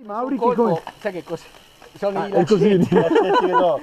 Mauri che come? Sai che così? Sono i È così. laccetti che do.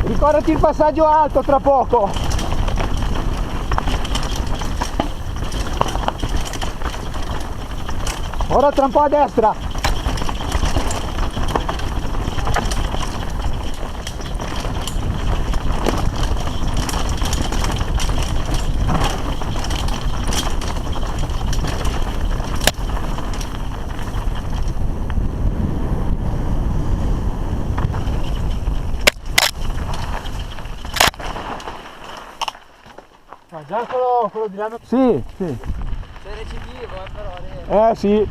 Ricordati il passaggio alto tra poco. Ora tra un po' a destra. Ma già quello di là non... Sì, sì. Sei recidivo, però... Sì.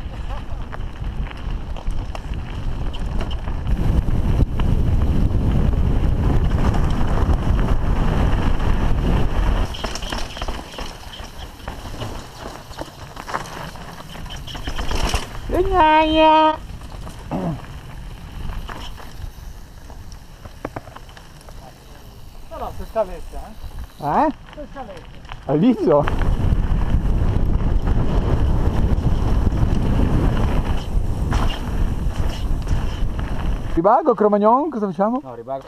Legnaia. No, su scaletta, Su scaletta. Hai visto? Ribago, Cromagnon, cosa facciamo? No, ribago.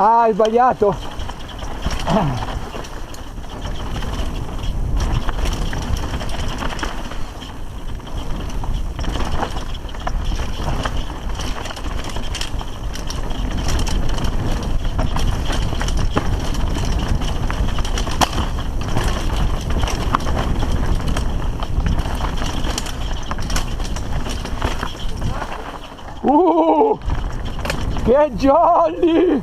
Ah, hai sbagliato. Che jolly!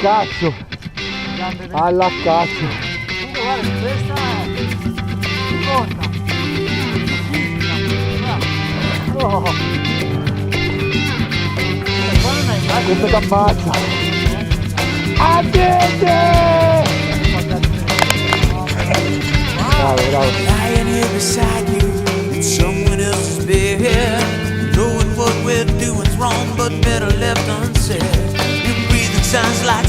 Cazzo! gambe bene. Alla cazzo. Comunque guarda che questa è corta. Oh. Qua non hai mai Questo ti ammazza. Attente! Bravo, bravo. Lying here beside you in someone else's bed, knowing what we're doing's wrong, but better left unsaid. Your breathing sounds like